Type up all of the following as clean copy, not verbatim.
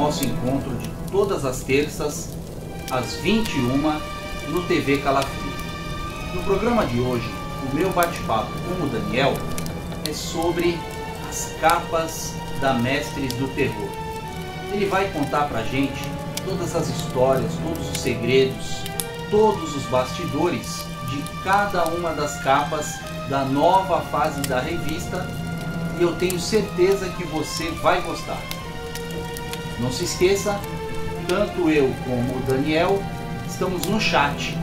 nosso encontro de todas as terças, às 21h, no TV Calafrio. No programa de hoje, o meu bate-papo com o Daniel é sobre as capas da Mestres do Terror. Ele vai contar pra gente todas as histórias, todos os segredos, todos os bastidores de cada uma das capas da nova fase da revista, e eu tenho certeza que você vai gostar. Não se esqueça, tanto eu como o Daniel estamos no chat,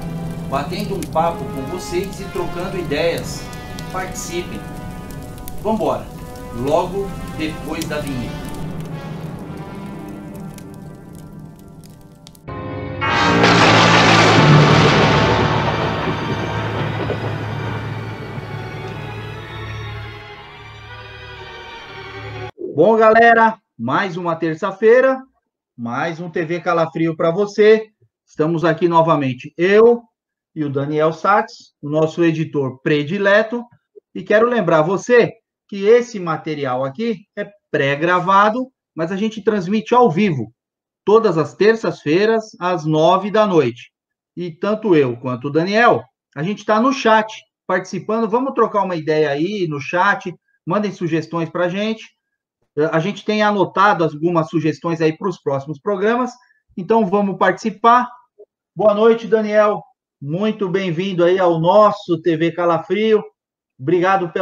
batendo um papo com vocês e trocando ideias. Participem! Vambora! Logo depois da vinheta. Bom, galera, mais uma terça-feira, mais um TV Calafrio para você. Estamos aqui novamente, eu e o Daniel Sachs, o nosso editor predileto, e quero lembrar você que esse material aqui é pré-gravado, mas a gente transmite ao vivo, todas as terças-feiras, às 9 da noite. E tanto eu quanto o Daniel, a gente está no chat, participando. Vamos trocar uma ideia aí no chat, mandem sugestões para a gente. A gente tem anotado algumas sugestões aí para os próximos programas, então vamos participar. Boa noite, Daniel. Muito bem-vindo aí ao nosso TV Calafrio. Obrigado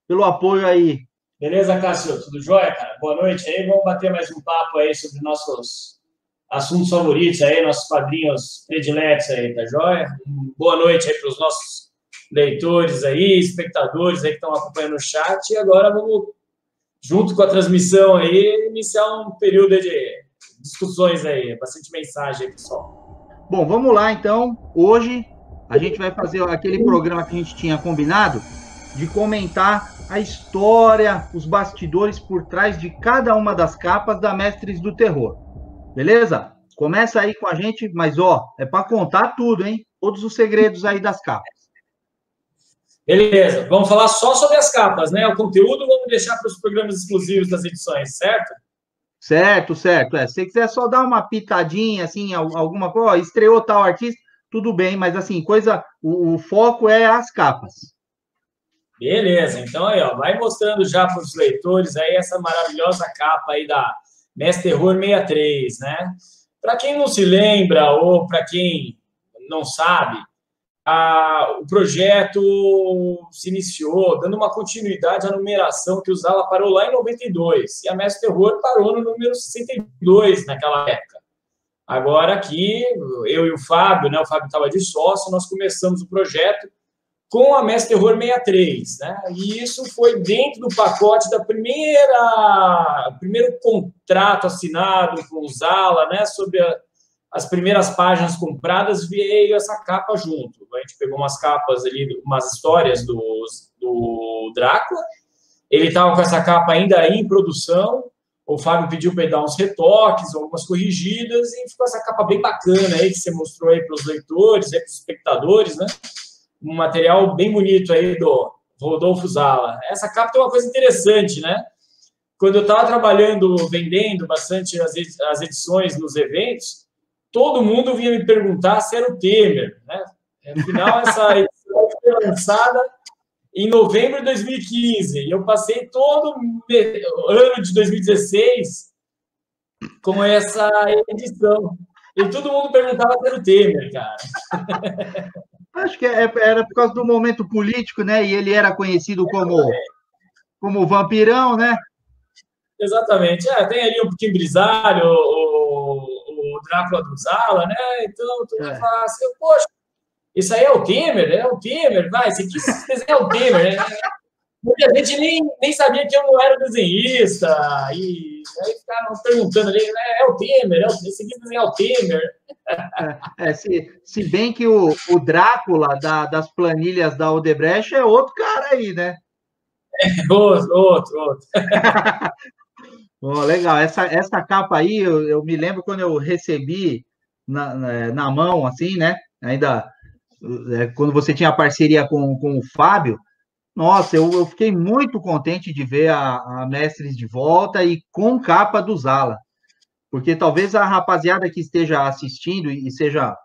pelo apoio aí. Beleza, Cássio? Tudo jóia, cara? Boa noite aí. Vamos bater mais um papo aí sobre nossos assuntos favoritos aí, nossos padrinhos prediletos aí, tá jóia? Boa noite aí para os nossos leitores aí, espectadores aí que estão acompanhando o chat. E agora vamos, junto com a transmissão aí, iniciar um período de discussões aí, bastante mensagem aí, pessoal. Bom, vamos lá, então. Hoje a gente vai fazer aquele programa que a gente tinha combinado de comentar a história, os bastidores por trás de cada uma das capas da Mestres do Terror. Beleza? Começa aí com a gente, mas, é para contar tudo, hein? Todos os segredos aí das capas. Beleza, vamos falar só sobre as capas, né? O conteúdo vamos deixar para os programas exclusivos das edições, certo? Certo. Se você quiser só dar uma pitadinha, assim, alguma coisa, estreou tal artista, tudo bem, mas assim, o foco é as capas. Beleza, então aí, vai mostrando já para os leitores aí essa maravilhosa capa aí da Mestre Terror 63, né? Para quem não se lembra ou para quem não sabe, o projeto se iniciou dando uma continuidade à numeração que o Zala parou lá em 92, e a Mestre Terror parou no número 62 naquela época. Agora aqui, eu e o Fábio, né, o Fábio estava de sócio, nós começamos o projeto com a Mestre Terror 63, né, e isso foi dentro do pacote da primeiro contrato assinado com o Zala, né, sobre as primeiras páginas compradas, veio essa capa junto. A gente pegou umas capas ali, umas histórias do Drácula. Ele estava com essa capa ainda em produção. O Fábio pediu para ele dar uns retoques, algumas corrigidas, e ficou essa capa bem bacana aí, que você mostrou aí para os leitores, aí para os espectadores, né? Um material bem bonito aí do Rodolfo Zala. Essa capa tem uma coisa interessante, né? Quando eu estava trabalhando, vendendo bastante as edições nos eventos, todo mundo vinha me perguntar se era o Temer, né? Afinal, essa edição foi lançada em novembro de 2015, e eu passei todo o ano de 2016 com essa edição. E todo mundo perguntava se era o Temer, cara. Acho que era por causa do momento político, né? E ele era conhecido como vampirão, né? Exatamente. Tem ali um pouquinho grisalho, o Drácula do Zala, né? Então, tu vai falar assim, poxa, isso aí é o Temer? É o Temer, vai, esse desenho é o Temer, né? Muita gente nem sabia que eu não era desenhista, e aí ficaram perguntando ali, é o Temer, esse desenho é o Temer. Se bem que o Drácula das planilhas da Odebrecht é outro cara aí, né? Outro. Bom, legal. Essa capa aí, eu me lembro quando eu recebi na mão, assim, né? Ainda quando você tinha parceria com o Fábio. Nossa, eu fiquei muito contente de ver a Mestres de volta e com capa do Zala. porque talvez a rapaziada que esteja assistindo e seja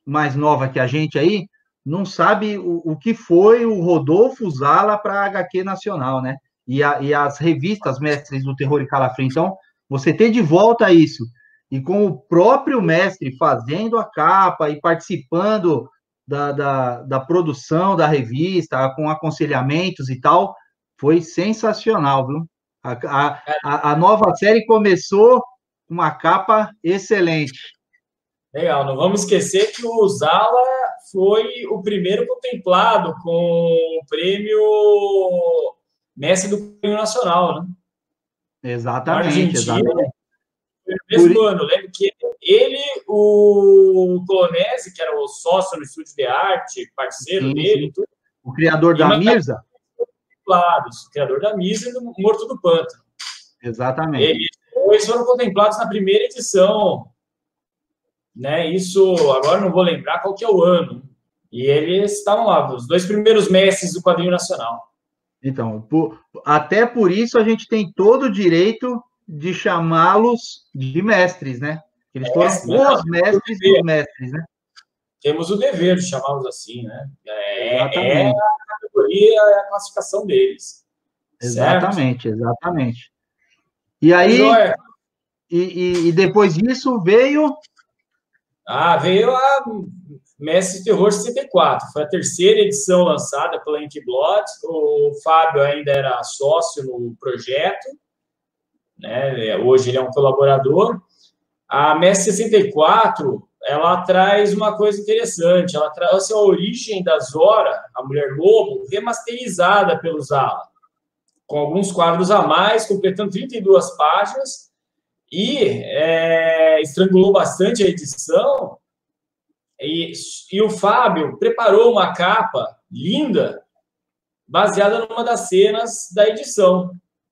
mais nova que a gente aí, não sabe o que foi o Rodolfo Zala para a HQ Nacional, né? E as revistas Mestres do Terror e Calafrio. Então, você ter de volta isso, e com o próprio mestre fazendo a capa e participando da produção da revista, com aconselhamentos e tal, foi sensacional, viu? A nova série começou com uma capa excelente. Legal, não vamos esquecer que o Zala foi o primeiro contemplado com o prêmio Mestre do Prêmio Nacional, né? Exatamente, exatamente. Foi no mesmo ano, lembro que ele, o Colonese, que era o sócio no estúdio de arte, parceiro dele, tudo, o criador da Mirza. O criador da Mirza e do Morto do Pântano. Exatamente. Eles foram contemplados na primeira edição, né? Isso, agora não vou lembrar qual que é o ano. E eles estavam lá, os 2 primeiros mestres do quadrinho nacional. Então, até por isso a gente tem todo o direito de chamá-los de mestres, né? Eles foram os mestres dos mestres, né? Temos o dever de chamá-los assim, né? É a categoria, é a classificação deles. Exatamente, certo? Exatamente. E aí, e depois disso veio... veio a Mestre Terror 64. Foi a terceira edição lançada pela Inkblot. O Fábio ainda era sócio no projeto, né? Hoje ele é um colaborador. A Mestre 64, ela traz uma coisa interessante. Ela traz a origem da Zora, a Mulher Lobo, remasterizada pelo Zala, com alguns quadros a mais, completando 32 páginas, e estrangulou bastante a edição. E o Fábio preparou uma capa linda, baseada numa das cenas da edição.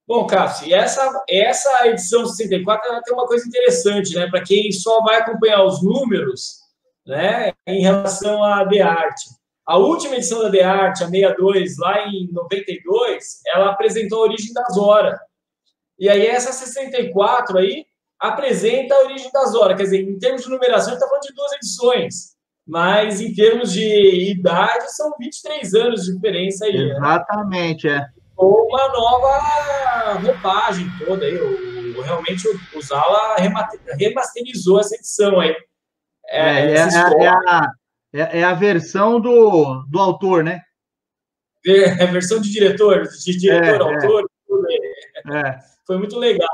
Bom, Cássio, essa edição 64 ela tem uma coisa interessante, né? Para quem só vai acompanhar os números, né, em relação à The Art. A última edição da The Art, a 62, lá em 92, ela apresentou a origem da Zora. E aí essa 64 aí apresenta a origem da Zora. Quer dizer, em termos de numeração, a gente está falando de 2 edições. Mas em termos de idade, são 23 anos de diferença aí. Exatamente, né? Ou uma nova roupagem toda aí. Realmente o Zala remasterizou essa edição aí. É a versão do autor, né? É a versão de diretor, autor. Foi muito legal.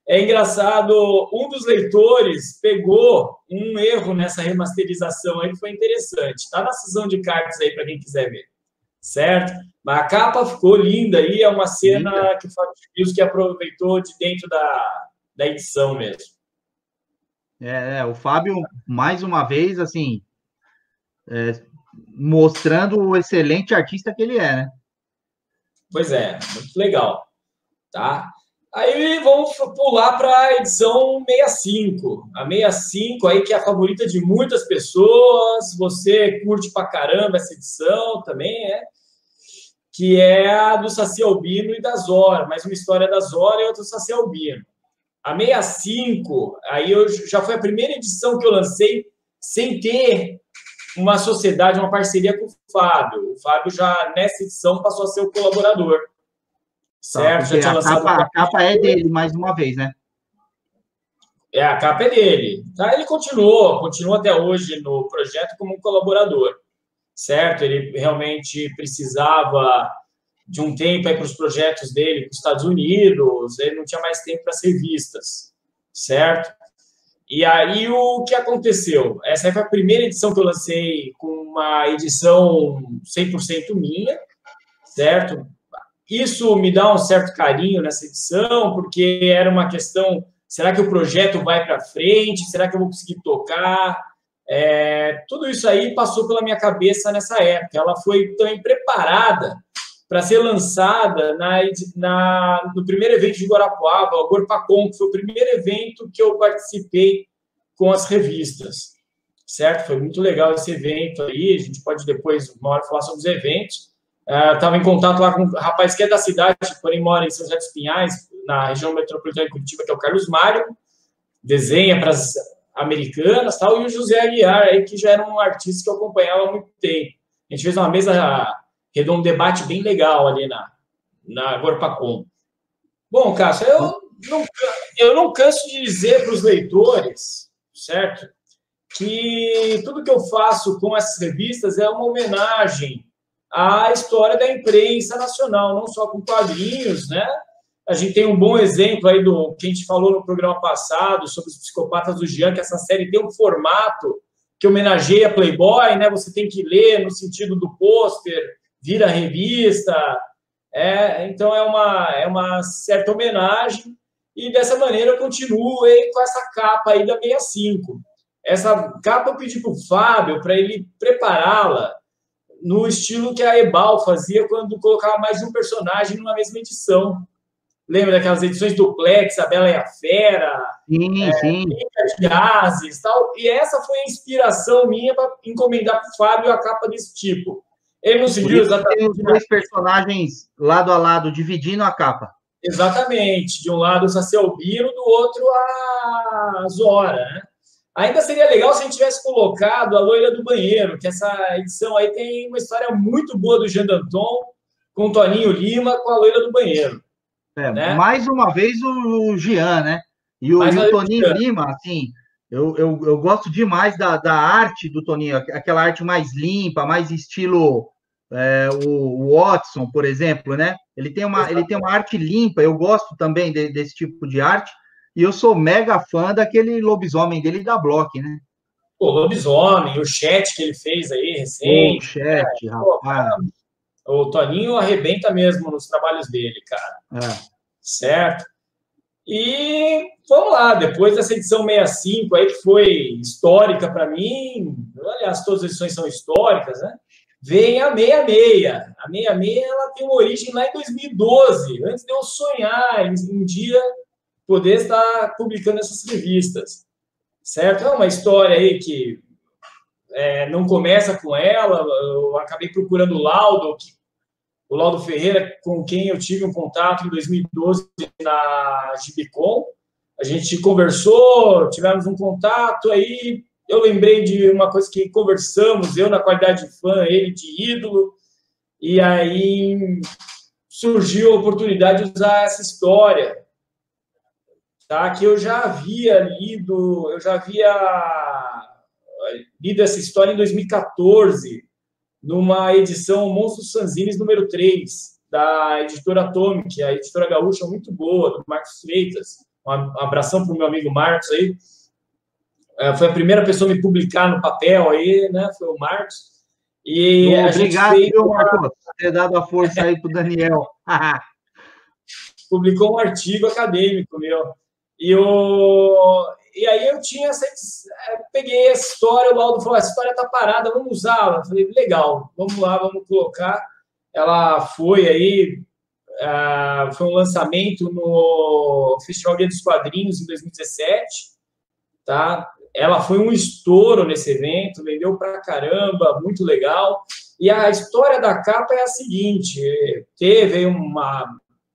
É engraçado, um dos leitores pegou um erro nessa remasterização aí que foi interessante. Está na sessão de cartas aí para quem quiser ver. Certo? Mas a capa ficou linda aí, é uma cena que o Fábio Rios que aproveitou de dentro da edição mesmo. O Fábio, mais uma vez, assim, mostrando o excelente artista que ele é, né? Pois é, muito legal. Tá? Aí vamos pular para a edição 65. A 65 aí que é a favorita de muitas pessoas, você curte pra caramba essa edição também, que é a do Saci Albino e da Zora, mais uma história da Zora e outra do Saci Albino. A 65, aí já foi a primeira edição que eu lancei sem ter uma sociedade, uma parceria com o Fábio. O Fábio já, nessa edição, passou a ser o colaborador. Certo? Já tinha lançado a capa é dele, mais uma vez, né? A capa é dele. Tá? Ele continua até hoje no projeto como um colaborador. Certo? Ele realmente precisava de um tempo para os projetos dele com os Estados Unidos, ele não tinha mais tempo para ser vistas, certo? E aí o que aconteceu? Essa foi a primeira edição que eu lancei com uma edição 100% minha, certo? Isso me dá um certo carinho nessa edição, porque era uma questão, será que o projeto vai para frente? Será que eu vou conseguir tocar? Tudo isso aí passou pela minha cabeça nessa época. Ela foi também preparada para ser lançada no primeiro evento de Guarapuava, o Gorpacom, que foi o primeiro evento que eu participei com as revistas, certo? Foi muito legal esse evento aí, a gente pode depois, uma hora, falar sobre os eventos. Estava em contato lá com um rapaz que é da cidade, porém mora em São José dos Pinhais, na região metropolitana de Curitiba, que é o Carlos Mário, desenha para as americanas, tal, e o José Aguiar, aí, que já era um artista que eu acompanhava há muito tempo. A gente fez uma mesa redonda, um debate bem legal ali na Gorpacom. Bom, Cássio, eu não canso de dizer para os leitores, certo, que tudo que eu faço com essas revistas é uma homenagem à história da imprensa nacional, não só com quadrinhos, né? A gente tem um bom exemplo aí do que a gente falou no programa passado sobre os Psicopatas do Jean, que essa série tem um formato que homenageia Playboy, né? Você tem que ler no sentido do pôster, vira revista. Então é uma certa homenagem, e dessa maneira eu continuo aí com essa capa aí da 65. Essa capa eu pedi para o Fábio para ele prepará-la no estilo que a Ebal fazia quando colocava mais de um personagem numa mesma edição. Lembra daquelas edições duplex, A Bela e a Fera, sim. de Ases, tal? E essa foi a inspiração minha para encomendar para o Fábio a capa desse tipo. Ele não seguiu exatamente. Tem os dois personagens lado a lado, dividindo a capa. Exatamente. De um lado o Saci Albino, do outro a Zora, né? Ainda seria legal se a gente tivesse colocado a Loira do Banheiro, que essa edição aí tem uma história muito boa do Jean Danton, com o Toninho Lima, com a Loira do Banheiro. Né? Mais uma vez o Jean, né? E o Toninho Lima, assim, eu gosto demais da arte do Toninho, aquela arte mais limpa, mais estilo o Watson, por exemplo, né? Ele tem uma arte limpa, eu gosto também desse tipo de arte, e eu sou mega fã daquele lobisomem dele da Block, né? O lobisomem, o chat que ele fez aí recente. O chat, rapaz. O Toninho arrebenta mesmo nos trabalhos dele, cara. Certo? E vamos lá, depois dessa edição 65 aí, que foi histórica para mim, aliás, todas as edições são históricas, né? Vem a 66. A 66 ela tem uma origem lá em 2012, antes de eu sonhar em um dia poder estar publicando essas revistas. Certo? É uma história aí que não começa com ela, eu acabei procurando o Laudo Ferreira, com quem eu tive um contato em 2012 na Gibicon. A gente conversou, tivemos um contato, aí eu lembrei de uma coisa que conversamos, eu na qualidade de fã, ele de ídolo, e aí surgiu a oportunidade de usar essa história, tá? Que eu já havia lido essa história em 2014, numa edição Monstros Fanzines número 3, da editora Atomic, a editora gaúcha muito boa, do Marcos Freitas. Um abração para o meu amigo Marcos aí. Foi a primeira pessoa a me publicar no papel aí, né? Foi o Marcos. E obrigado, viu, Marcos, por ter dado a força aí para o Daniel. Publicou um artigo acadêmico meu. E aí eu tinha peguei essa história, o Laudo falou, essa história está parada, vamos usá-la. Falei, legal, vamos lá, vamos colocar. Ela foi aí, foi um lançamento no Festival Guia dos Quadrinhos em 2017, tá? Ela foi um estouro nesse evento, vendeu pra caramba, muito legal. E a história da capa é a seguinte, teve uma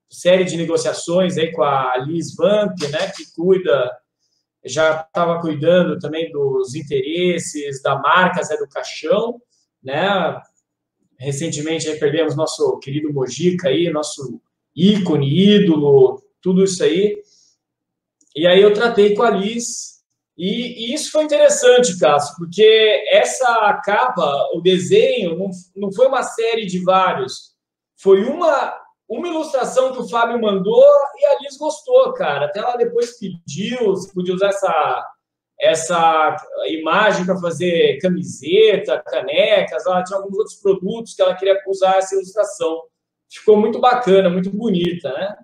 série de negociações aí com a Liz Vamp, né, que já estava cuidando também dos interesses da marca Zé do Caixão, né? Recentemente aí perdemos nosso querido Mojica aí, nosso ícone, ídolo, tudo isso aí. E aí eu tratei com a Liz, e isso foi interessante, Cássio, porque essa capa, o desenho, não foi uma série de vários, foi uma ilustração que o Fábio mandou e a Liz gostou, cara. Até ela depois pediu se podia usar essa imagem para fazer camiseta, canecas. Ela tinha alguns outros produtos que ela queria usar essa ilustração. Ficou muito bacana, muito bonita, né?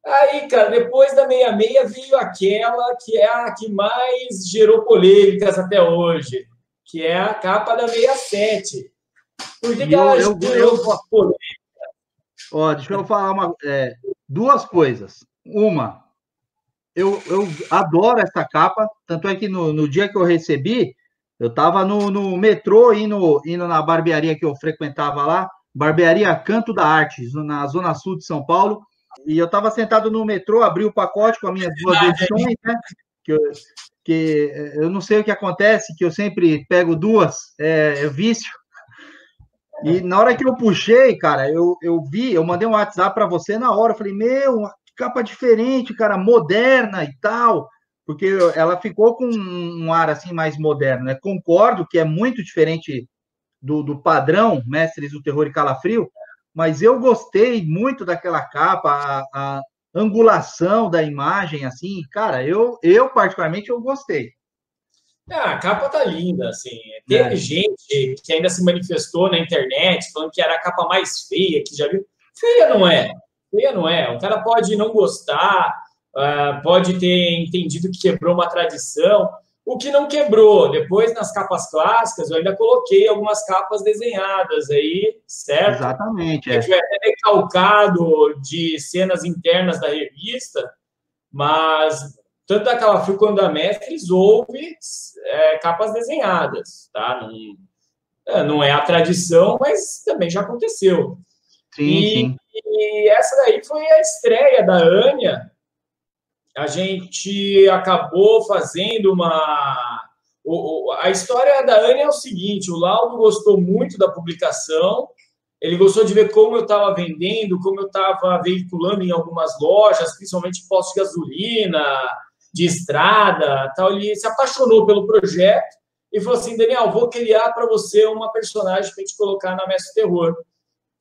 Aí, cara, depois da 66 veio aquela que é a que mais gerou polêmicas até hoje, que é a capa da 67. Por que ela gerou polêmica? Deixa eu falar duas coisas. Uma, eu adoro essa capa, tanto é que no dia que eu recebi, eu estava no metrô, indo na barbearia que eu frequentava lá, Barbearia Canto da Arte, na Zona Sul de São Paulo, E eu estava sentado no metrô, abri o pacote com as minhas 2 edições, né? Que eu não sei o que acontece, que eu sempre pego 2, é vício. E na hora que eu puxei, cara, eu vi, eu mandei um WhatsApp para você na hora, eu falei, uma capa diferente, cara, moderna e tal, porque ela ficou com um ar assim mais moderno, né? Concordo que é muito diferente do padrão Mestres do Terror e Calafrio, mas eu gostei muito daquela capa, a angulação da imagem, assim, cara, eu particularmente eu gostei. A capa tá linda, assim. Teve gente que ainda se manifestou na internet falando que era a capa mais feia que já viu. Feia não é. Feia não é. O cara pode não gostar, pode ter entendido que quebrou uma tradição. O que não quebrou, depois nas capas clássicas, eu ainda coloquei algumas capas desenhadas aí, certo? Exatamente. Que é até decalcado de cenas internas da revista, mas tanto da Calafrio quanto da Mestres houve capas desenhadas, tá? Não é a tradição, mas também já aconteceu. Sim. E essa daí foi a estreia da Ania. A gente acabou fazendo a história da Ania é o seguinte, o Laudo gostou muito da publicação, ele gostou de ver como eu estava vendendo, como eu estava veiculando em algumas lojas, principalmente postos de gasolina, de estrada, tal. Ele se apaixonou pelo projeto e falou assim, Daniel, vou criar para você uma personagem para a gente colocar na Mestre Terror.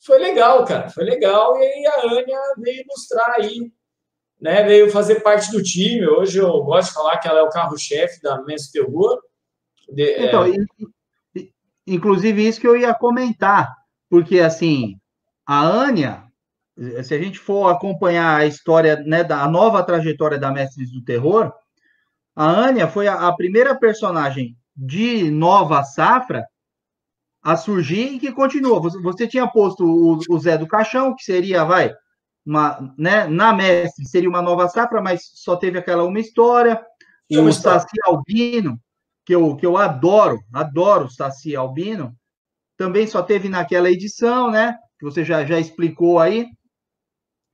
Foi legal, cara, foi legal. E aí a Ania veio ilustrar aí, né? Veio fazer parte do time. Hoje eu gosto de falar que ela é o carro-chefe da Mestre Terror. Então, inclusive isso que eu ia comentar, porque assim, a Ania, se a gente for acompanhar a história, né, a nova trajetória da Mestres do Terror, a Ania foi a primeira personagem de nova safra a surgir e que continua. Você tinha posto o Zé do Caixão, que seria, né, na Mestre, seria uma nova safra, mas só teve aquela uma história. O Saci Albino, que eu adoro o Saci Albino, também só teve naquela edição, né? Que você já explicou aí.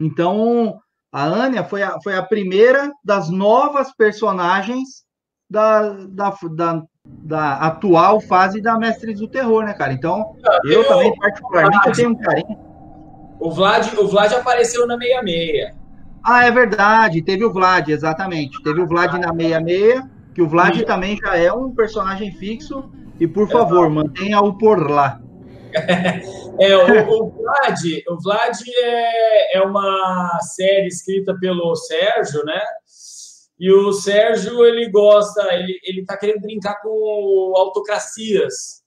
Então, a Ania foi a primeira das novas personagens da atual fase da Mestres do Terror, né, cara? Então, eu também, particularmente, eu tenho um carinho. O Vlad apareceu na 66. Ah, é verdade, teve o Vlad, exatamente. Teve o Vlad na 66, que o Vlad também já é um personagem fixo, e, por favor, mantenha-o por lá. O Vlad é uma série escrita pelo Sérgio, né? E o Sérgio, ele tá querendo brincar com autocracias,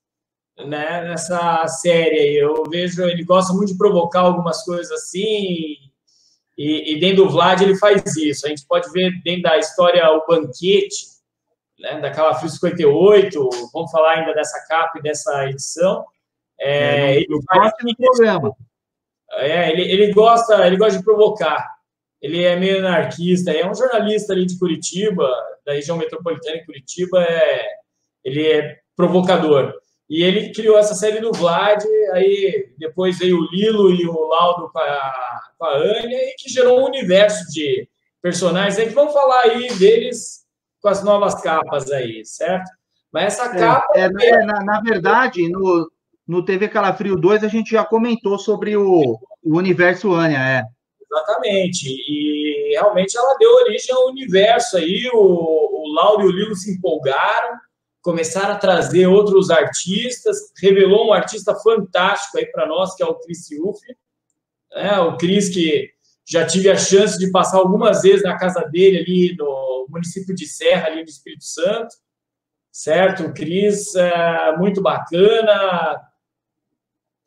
né? Nessa série aí. Eu vejo, ele gosta muito de provocar algumas coisas assim, e dentro do Vlad ele faz isso. A gente pode ver dentro da história O Banquete, né? Da Calafrio 58, vamos falar ainda dessa capa e dessa edição. No próximo programa. Ele gosta de provocar. Ele é meio anarquista, é um jornalista ali de Curitiba, da região metropolitana de Curitiba, ele é provocador. E ele criou essa série do Vlad, aí depois veio o Lilo e o Laudo com a Ania, e que gerou um universo de personagens aí que vamos falar aí deles com as novas capas aí, certo? Mas essa capa... Na verdade, no TV Calafrio 2, a gente já comentou sobre o universo Ania, Exatamente, e realmente ela deu origem ao universo aí, o Laudo e o Lilo se empolgaram, começaram a trazer outros artistas, revelou um artista fantástico aí para nós, que é o Cris Ciuffi, né? O Cris, que já tive a chance de passar algumas vezes na casa dele ali no município de Serra, ali no Espírito Santo, certo? O Cris é muito bacana,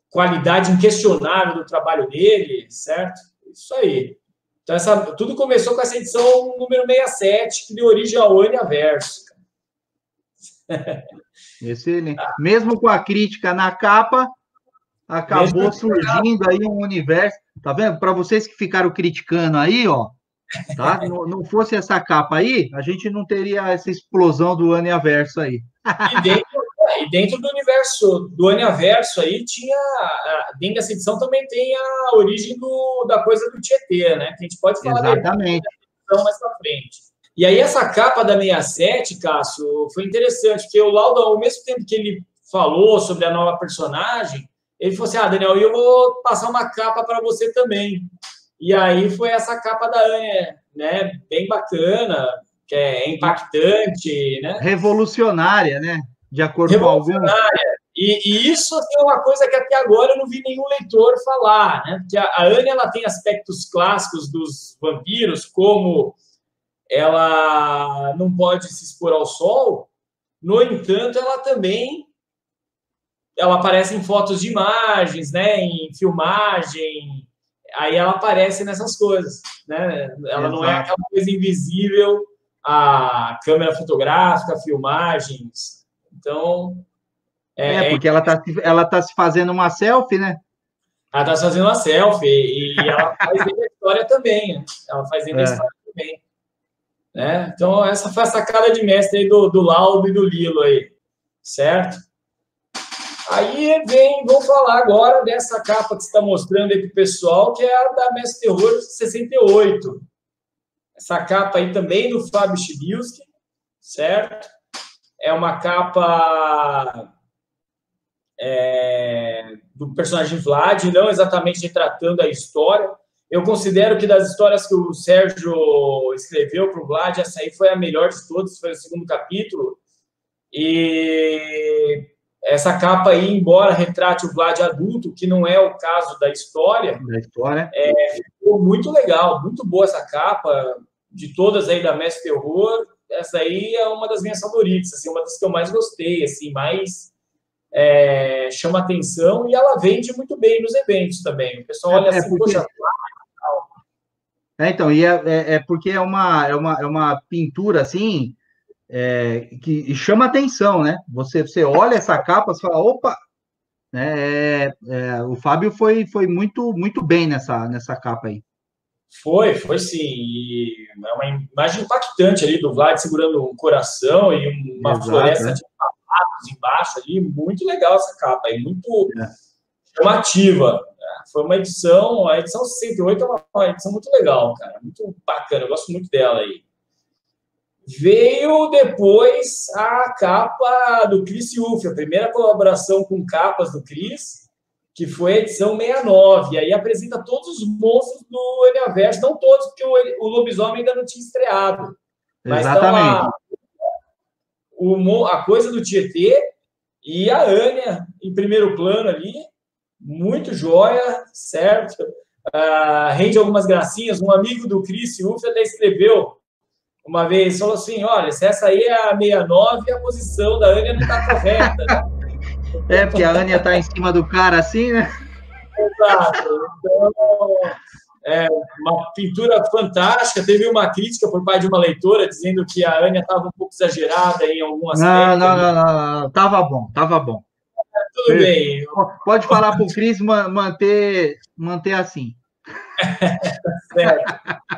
qualidade inquestionável do trabalho dele, certo? Isso aí. Então, tudo começou com essa edição número 67, que deu origem ao Ania Verso. Excelente. Mesmo com a crítica na capa, acabou surgindo aí um universo. Tá vendo? Para vocês que ficaram criticando aí, ó, tá? Não fosse essa capa aí, a gente não teria essa explosão do Ania Verso aí. E dentro do universo do Aniverso aí tinha, dentro dessa edição também tem a origem da coisa do Tietê, né? Que a gente pode falar Exatamente. mais para frente. E aí essa capa da 67, Cássio, foi interessante, porque o Lauda, ao mesmo tempo que ele falou sobre a nova personagem, ele falou assim, Daniel, eu vou passar uma capa para você também. E aí foi essa capa da Anya, né? Bem bacana, que é impactante, né? Revolucionária, né? De acordo com alguns. E isso é uma coisa que até agora eu não vi nenhum leitor falar, né? Porque a Anya, ela tem aspectos clássicos dos vampiros, como ela não pode se expor ao sol. No entanto, ela também aparece em fotos de imagens, né? Em filmagem. Aí ela aparece nessas coisas, né? Ela não é aquela coisa invisível, a câmera fotográfica, filmagens. Então... porque ela tá se fazendo uma selfie, né? Ela tá se fazendo uma selfie e ela faz dentro da história também, né? Ela faz dentro da história também. Né? Então, essa foi a sacada de mestre aí do Laudo e do Lilo aí, certo? Aí vamos falar agora dessa capa que você está mostrando aí para o pessoal, que é a da Mestre Terror 68. Essa capa aí também do Fábio Chbielski, certo? É uma capa do personagem Vlad, não exatamente retratando a história. Eu considero que das histórias que o Sérgio escreveu para o Vlad, essa aí foi a melhor de todas, foi o segundo capítulo. E essa capa aí, embora retrate o Vlad adulto, que não é o caso da história, ficou muito legal, muito boa essa capa, de todas aí da Mestre Terror, essa aí é uma das minhas favoritas, assim, uma das que eu mais gostei, assim, mais chama atenção, e ela vende muito bem nos eventos também. O pessoal olha assim, porque... poxa... Então, e porque é uma pintura, assim, que chama atenção, né? Você olha essa capa, você fala, opa! Né? O Fábio foi muito, muito bem nessa capa aí. Foi sim. E é uma imagem impactante ali do Vlad segurando um coração e uma floresta de papatos embaixo ali. Muito legal essa capa aí, muito chamativa. Foi uma edição, a edição 68 é uma edição muito legal, cara, muito bacana, eu gosto muito dela aí. Veio depois a capa do Chris Yuffie, a primeira colaboração com capas do Chris, que foi a edição 69, e aí apresenta todos os monstros do Aniverso, não todos, porque o Lobisomem ainda não tinha estreado. Mas exatamente. Então, a coisa do Tietê e a Anya em primeiro plano ali, muito joia, certo? Rende algumas gracinhas. Um amigo do Chris Yuffie até escreveu uma vez, falou assim, olha, se essa aí é a 69, a posição da Anya não está correta, né? Porque a Anya está em cima do cara assim, né? Exato. Então, uma pintura fantástica. Teve uma crítica por parte de uma leitora dizendo que a Anya estava um pouco exagerada em algum aspecto. Não. Tava bom. Tudo bem. Pode falar para o Chris manter assim. Certo.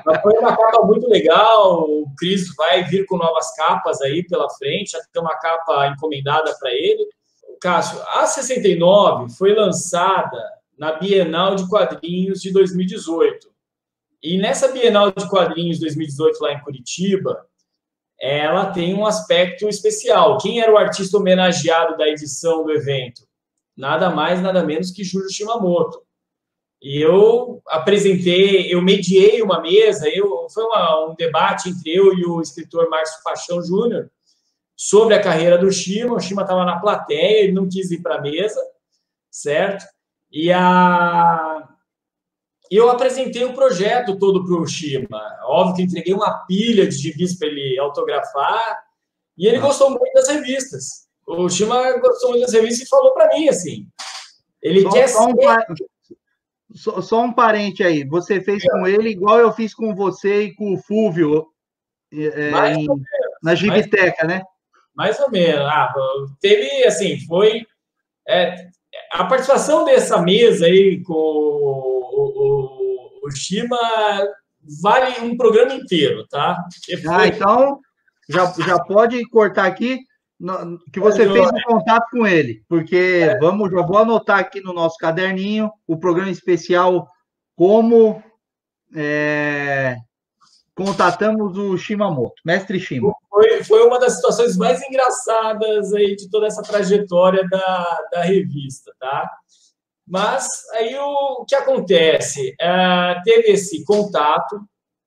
Mas foi uma capa muito legal. O Chris vai vir com novas capas aí pela frente. Já tem uma capa encomendada para ele. Cássio, a 69 foi lançada na Bienal de Quadrinhos de 2018. E nessa Bienal de Quadrinhos 2018, lá em Curitiba, ela tem um aspecto especial. Quem era o artista homenageado da edição do evento? Nada mais, nada menos que Júlio Shimamoto. E eu mediei uma mesa, foi um debate entre eu e o escritor Márcio Paixão Júnior sobre a carreira do Shima. O Shima estava na plateia, ele não quis ir para a mesa, certo? E eu apresentei o projeto todo para o Shima. Óbvio que entreguei uma pilha de gibis para ele autografar, e ele gostou muito das revistas. O Shima gostou muito das revistas e falou para mim, assim, ele quer ser... Só um parente aí, você fez com ele igual eu fiz com você e com o Fúvio na Gibiteca, né? Mais ou menos. Teve, assim, foi... a participação dessa mesa aí com o Shima vale um programa inteiro, tá? Então, já pode cortar aqui. que você fez um contato com ele, porque já vou anotar aqui no nosso caderninho o programa especial como contatamos o Shimamoto, mestre Shima. Foi uma das situações mais engraçadas aí de toda essa trajetória da revista, tá? Mas aí o que acontece? Teve esse contato,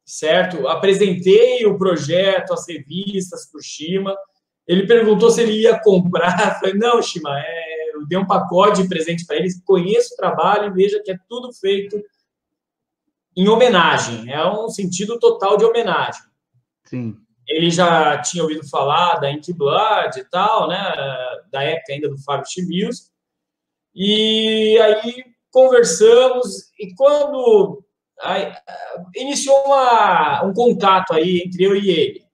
certo? Apresentei o projeto, as revistas para o Shima. Ele perguntou se ele ia comprar. Eu falei, não, Shima, eu dei um pacote de presente para ele, conheço o trabalho e veja que é tudo feito em homenagem. É um sentido total de homenagem. Sim. Ele já tinha ouvido falar da Ink Blood e tal, né? Da época ainda do Fábio Chimius. E aí conversamos, e quando iniciou um contato aí entre eu e ele,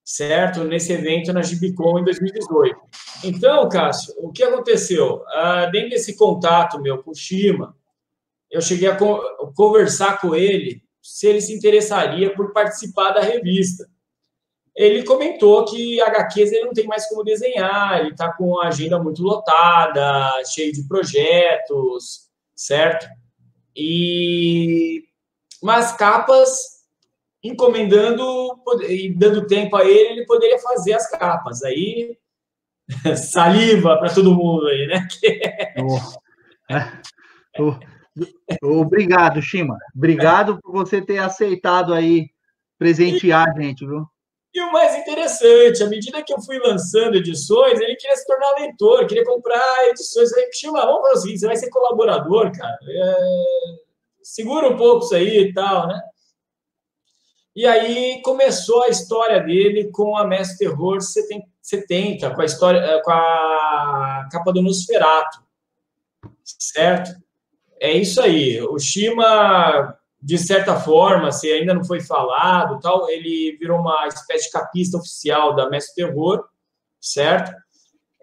certo? Nesse evento na Gibicon em 2018. Então, Cássio, o que aconteceu? Dentro desse contato meu com o Shima, eu cheguei a conversar com ele se ele se interessaria por participar da revista. Ele comentou que HQs ele não tem mais como desenhar, ele está com a agenda muito lotada, cheio de projetos, certo? Mas capas, encomendando e dando tempo a ele poderia fazer as capas. Aí, saliva para todo mundo aí, né? Obrigado, Shima. Obrigado por você ter aceitado aí presentear a gente, viu? E o mais interessante, à medida que eu fui lançando edições, ele queria se tornar leitor, queria comprar edições. Eu falei, Shima, vamos fazer o seguinte, você vai ser colaborador, cara. Segura um pouco isso aí e tal, né? E aí começou a história dele com a Mestre Terror 70, com a capa do Nosferatu, certo? É isso aí. O Shima, de certa forma, se ainda não foi falado, tal, ele virou uma espécie de capista oficial da Mestre Terror, certo?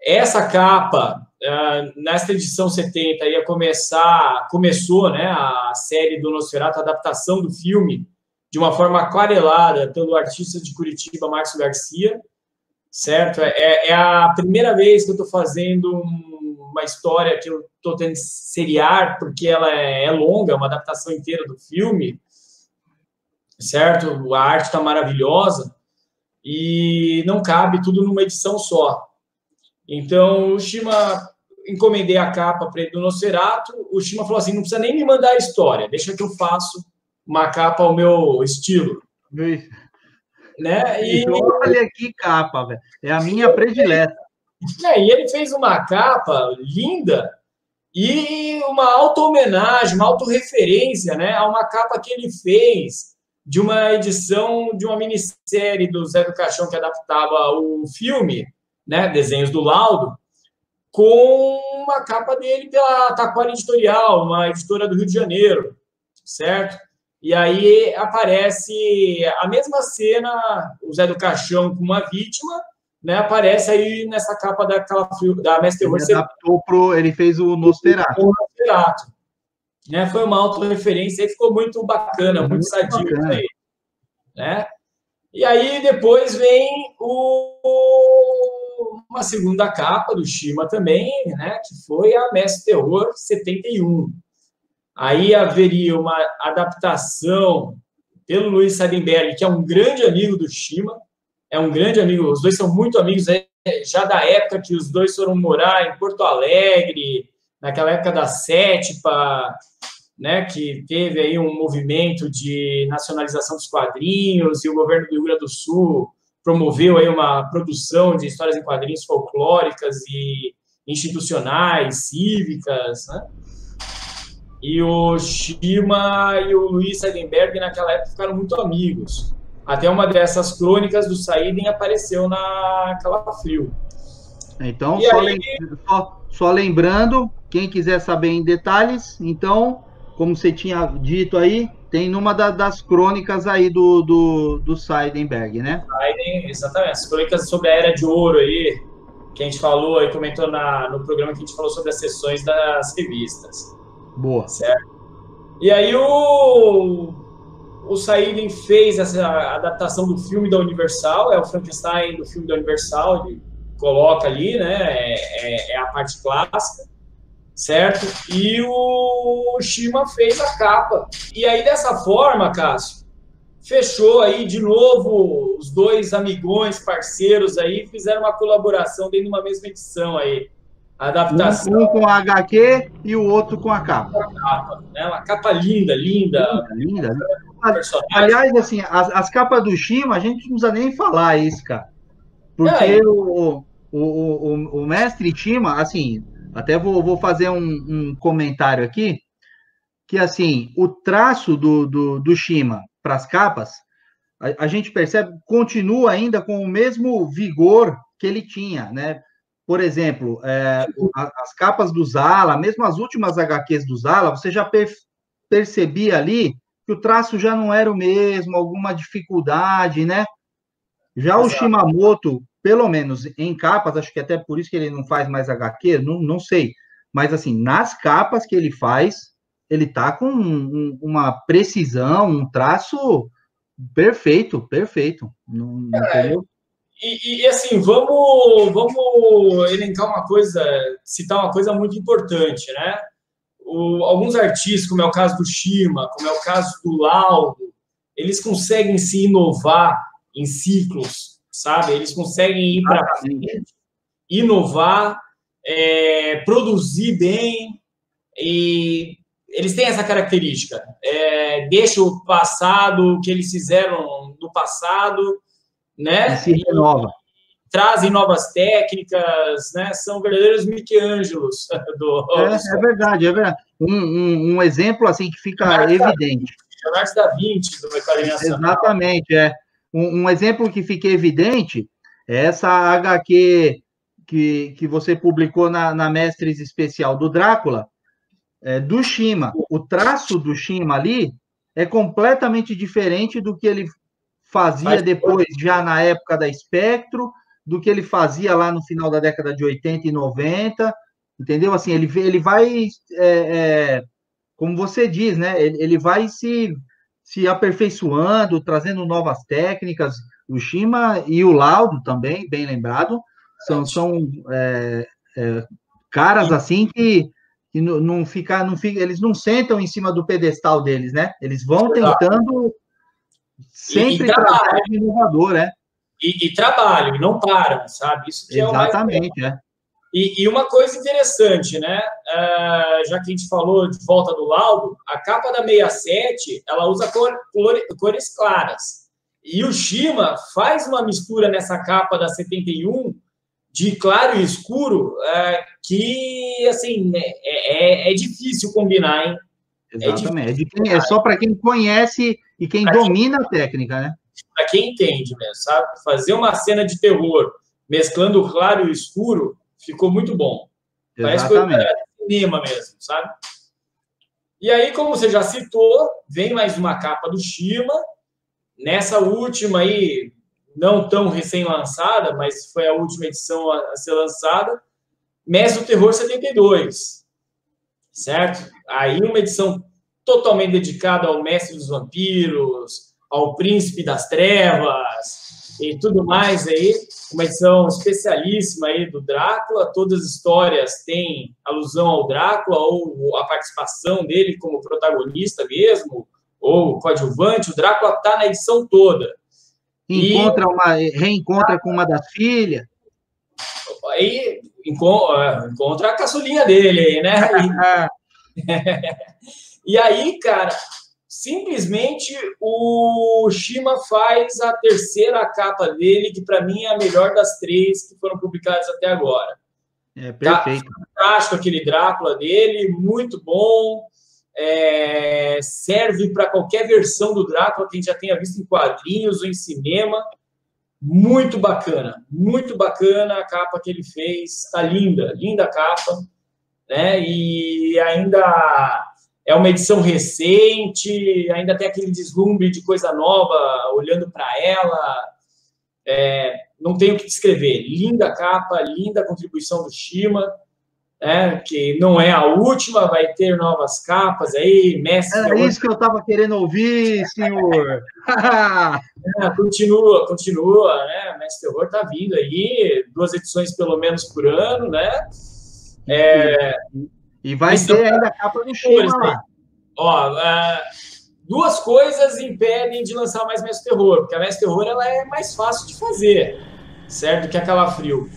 Essa capa, nesta edição 70, começou, né, a série do Nosferatu, a adaptação do filme, de uma forma aquarelada pelo artista de Curitiba, Márcio Garcia, certo? É a primeira vez que eu estou fazendo uma história que eu estou tendo que seriar, porque ela é longa, é uma adaptação inteira do filme, certo? A arte está maravilhosa e não cabe tudo numa edição só. Então, o Shima, encomendei a capa para ele do Nosferatu, o Shima falou assim, não precisa nem me mandar a história, deixa que eu faço uma capa ao meu estilo. Né? Olha que capa, velho. É a minha predileta. E ele fez uma capa linda e uma auto-homenagem, uma auto-referência, né, a uma capa que ele fez de uma edição de uma minissérie do Zé do Caixão que adaptava o filme, né, Desenhos do Laudo, com uma capa dele pela Taquara Editorial, uma editora do Rio de Janeiro, certo? E aí aparece a mesma cena, o Zé do Caixão com uma vítima, né, aparece aí nessa capa da Mestre Terror. Ele fez o Nosferatu. Né, foi uma autorreferência e ficou muito bacana, muito sadio isso aí. Né? E aí depois vem uma segunda capa do Shima também, né, que foi a Mestre Terror 71. Aí haveria uma adaptação pelo Luiz Seidenberg, que é um grande amigo do Shima, é um grande amigo, os dois são muito amigos, já da época que os dois foram morar em Porto Alegre, naquela época da Sétipa, né, que teve aí um movimento de nacionalização dos quadrinhos, e o governo do Rio Grande do Sul promoveu aí uma produção de histórias em quadrinhos folclóricas e institucionais, cívicas, né? E o Shima e o Luiz Seidenberg, naquela época, ficaram muito amigos. Até uma dessas crônicas do Saiden apareceu na Calafrio. Então, só lembrando, quem quiser saber em detalhes, então, como você tinha dito aí, tem numa das crônicas aí do Seidenberg, né? Saiden, exatamente. As crônicas sobre a Era de Ouro aí, que a gente falou aí, comentou no programa que a gente falou sobre as sessões das revistas. Boa. Certo? E aí o Saiden fez essa adaptação do filme da Universal, é o Frankenstein do filme da Universal, coloca ali, né? É a parte clássica, certo? E o Shima fez a capa. E aí, dessa forma, Cássio, fechou aí de novo os dois amigões, parceiros aí, fizeram uma colaboração dentro de uma mesma edição aí. Adaptação. Um com a HQ e o outro com a capa. Capa, né? Uma capa linda, linda. Linda. Aliás, assim, as capas do Shima, a gente não precisa nem falar isso, cara. Porque o mestre Shima, assim, até vou fazer um comentário aqui, que, assim, o traço do Shima para as capas, a gente percebe, continua ainda com o mesmo vigor que ele tinha, né? Por exemplo, as capas do Zala, mesmo as últimas HQs do Zala, você já percebia ali que o traço já não era o mesmo, alguma dificuldade, né? Já o Shimamoto, pelo menos em capas, acho que até por isso que ele não faz mais HQ, não sei. Mas, assim, nas capas que ele faz, ele tá com uma precisão, um traço perfeito. Entendeu? E assim, vamos elencar uma coisa, citar uma coisa muito importante, né? Alguns artistas, como é o caso do Shima, como é o caso do Laudo, eles conseguem se inovar em ciclos, sabe? Eles conseguem ir para frente, inovar, produzir bem, e eles têm essa característica. Deixa o passado, o que eles fizeram no passado, né? E se renova. Trazem novas técnicas, né? São verdadeiros Michelangelos. É verdade. Um exemplo assim que fica evidente. Leonardo da Vinci, do Mercado Nacional. Exatamente, um exemplo que fica evidente é essa HQ que você publicou na Mestres Especial do Drácula, do Shima. O traço do Shima ali é completamente diferente do que ele fazia depois, já na época da Spectro, do que ele fazia lá no final da década de 80 e 90, entendeu? Assim, ele vai, como você diz, né? Ele vai se aperfeiçoando, trazendo novas técnicas. O Shima e o Laudo também, bem lembrado, são caras assim que não fica, eles não sentam em cima do pedestal deles, né? Eles vão tentando sempre trabalhar de inovador, E trabalham, e não param, sabe? Isso que exatamente, é o mais E uma coisa interessante, né? Já que a gente falou de volta do Laudo, a capa da 67, ela usa cores claras. E o Shima faz uma mistura nessa capa da 71 de claro e escuro que, assim, é difícil combinar, hein? Exatamente. É só para quem conhece e quem domina a técnica, né? Para quem entende mesmo, sabe? Fazer uma cena de terror mesclando o claro e o escuro ficou muito bom. Parece coisa de cinema mesmo, sabe? E aí, como você já citou, vem mais uma capa do Shima. Nessa última aí, não tão recém-lançada, mas foi a última edição a ser lançada, Mestre do Terror 72, certo? Aí uma edição totalmente dedicada ao Mestre dos Vampiros, ao Príncipe das Trevas e tudo mais aí, uma edição especialíssima aí do Drácula, todas as histórias têm alusão ao Drácula ou a participação dele como protagonista mesmo, ou coadjuvante. O Drácula está na edição toda. Reencontra com uma das filhas. Aí encontra a caçulinha dele aí, né? E aí, cara, simplesmente o Shima faz a terceira capa dele, que para mim é a melhor das 3 que foram publicadas até agora. Perfeito. Fantástico aquele Drácula dele, muito bom. Serve para qualquer versão do Drácula que a gente já tenha visto em quadrinhos ou em cinema. Muito bacana a capa que ele fez. Está linda a capa, né? E ainda é uma edição recente, ainda tem aquele deslumbre de coisa nova olhando para ela. Não tenho o que descrever. Linda a capa, linda a contribuição do Shima. que não é a última, vai ter novas capas aí, Mestre Era Terror. isso que eu estava querendo ouvir, senhor. Continua, né? Mestre Terror tá vindo aí, 2 edições pelo menos por ano, né? E vai ter ainda a capa do Shima lá. Ó, 2 coisas impedem de lançar mais Mestre Terror, porque a Mestre Terror ela é mais fácil de fazer, certo? Do que a Calafrio.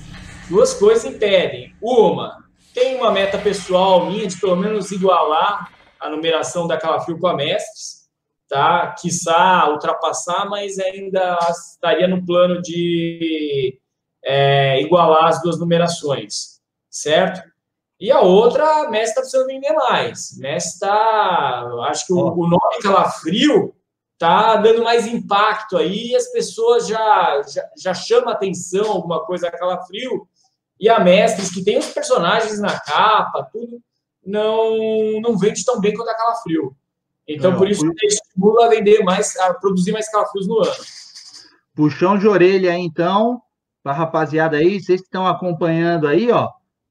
2 coisas impedem. Uma, tem uma meta pessoal minha de pelo menos igualar a numeração da Calafrio com a Mestres, tá? Quiçá ultrapassar, mas ainda estaria no plano de igualar as 2 numerações, certo? E a outra, a Mestre está precisando vender mais. Mestre está... Acho que o nome Calafrio está dando mais impacto aí, as pessoas já chamam atenção alguma coisa a Calafrio, e a Mestres, que tem os personagens na capa, tudo, não vende tão bem quanto a Calafrio. Então, por isso que estimula a vender mais, a produzir mais Calafrios no ano. Puxão de orelha aí, então, para a rapaziada aí, vocês que estão acompanhando aí, ó,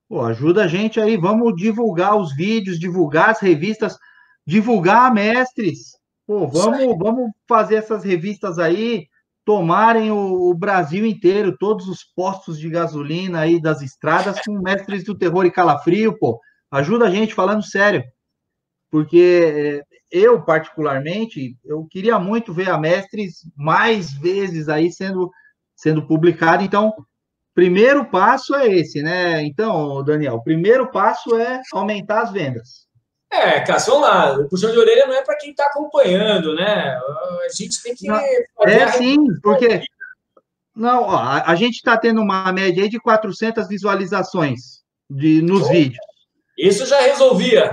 pô, ajuda a gente aí, vamos divulgar os vídeos, divulgar as revistas, divulgar a Mestres. Pô, vamos fazer essas revistas aí tomarem o Brasil inteiro, todos os postos de gasolina aí das estradas com Mestres do Terror e Calafrio, pô. Ajuda a gente, falando sério. Porque eu, particularmente, eu queria muito ver a Mestres mais vezes aí sendo publicado. Então, primeiro passo é esse, né? Então, Daniel, o primeiro passo é aumentar as vendas. Cássio, vamos lá. O puxão de orelha não é para quem está acompanhando, né? A gente tem que fazer sim, porque não, ó, a gente está tendo uma média aí de 400 visualizações nos vídeos. Isso já resolvia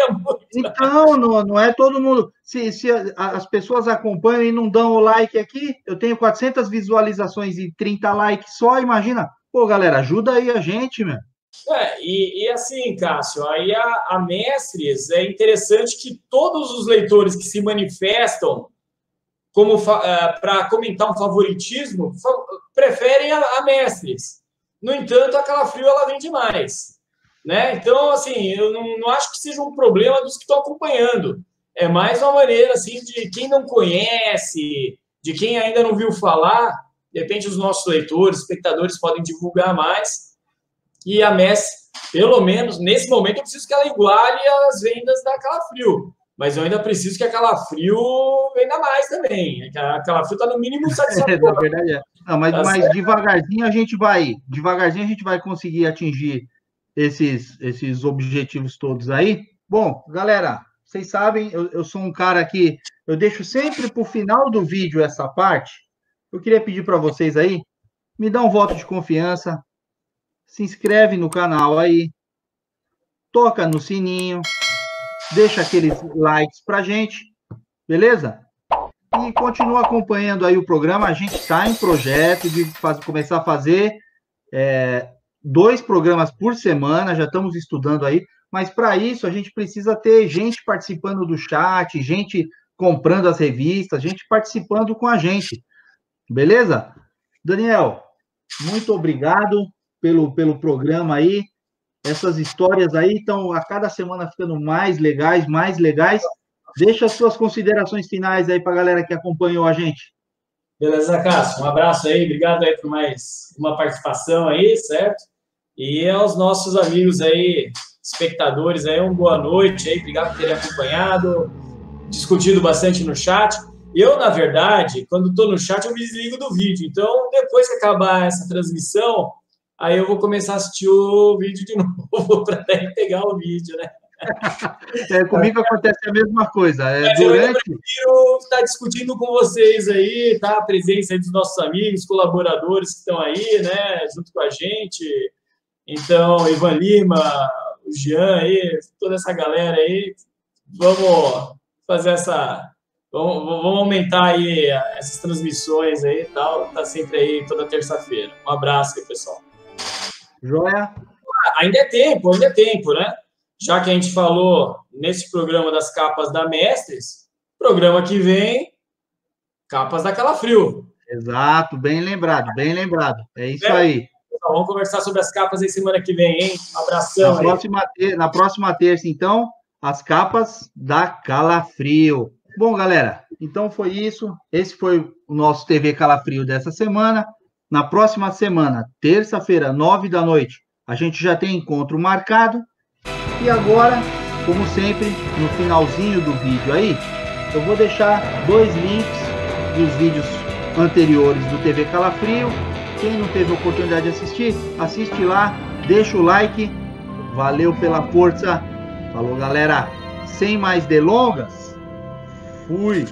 muito. Então, não é todo mundo. Se as pessoas acompanham e não dão o like aqui, eu tenho 400 visualizações e 30 likes só, imagina. Pô, galera, ajuda aí a gente, meu. E assim, Cássio, aí a Mestres, é interessante que todos os leitores que se manifestam como para comentar um favoritismo preferem a Mestres. No entanto, a Calafrio ela vende mais. Né? Então, assim, eu não acho que seja um problema dos que estão acompanhando. É mais uma maneira, assim, de quem não conhece, de quem ainda não viu falar, de repente os nossos leitores, espectadores podem divulgar mais. E a Mestre, pelo menos, nesse momento, eu preciso que ela iguale as vendas da Calafrio. Mas eu ainda preciso que a Calafrio venda mais também. A Calafrio está no mínimo satisfatória. Na verdade é. Não, mas devagarzinho a gente vai conseguir atingir esses objetivos todos aí. Bom, galera, vocês sabem, eu sou um cara que eu deixo sempre para o final do vídeo essa parte. Eu queria pedir para vocês aí, me dá um voto de confiança, se inscreve no canal aí, toca no sininho, deixa aqueles likes pra gente, beleza? E continua acompanhando aí o programa. A gente está em projeto de começar a fazer 2 programas por semana, já estamos estudando aí, mas para isso a gente precisa ter gente participando do chat, gente comprando as revistas, gente participando com a gente, beleza? Daniel, muito obrigado pelo programa aí, essas histórias aí estão a cada semana ficando mais legais, deixa as suas considerações finais aí para a galera que acompanhou a gente. Beleza, Cássio, um abraço aí, obrigado aí por mais uma participação aí, certo? E aos nossos amigos aí, espectadores aí, uma boa noite aí, obrigado por terem acompanhado, discutido bastante no chat. Eu, na verdade, quando estou no chat, eu me desligo do vídeo. Então, depois que acabar essa transmissão, aí eu vou começar a assistir o vídeo de novo para pegar o vídeo, né? Comigo acontece a mesma coisa. Eu prefiro estar discutindo com vocês aí, tá? A presença aí dos nossos amigos, colaboradores que estão aí, né? Junto com a gente. Então, Ivan Lima, o Jean aí, toda essa galera aí. Vamos fazer Vamos aumentar aí essas transmissões aí e tal. Tá sempre aí toda terça-feira. Um abraço aí, pessoal. Joia? Ainda é tempo, né? Já que a gente falou nesse programa das capas da Mestres, programa que vem, capas da Calafrio. Exato, bem lembrado. É isso aí. Vamos conversar sobre as capas aí semana que vem, hein? Abração Na próxima terça, então, as capas da Calafrio. Bom, galera, então foi isso. Esse foi o nosso TV Calafrio dessa semana. Na próxima semana, terça-feira, 9 da noite, a gente já tem encontro marcado. E agora, como sempre, no finalzinho do vídeo aí, eu vou deixar 2 links dos vídeos anteriores do TV Calafrio. Quem não teve oportunidade de assistir, assiste lá, deixa o like. Valeu pela força. Falou, galera. Sem mais delongas, fui.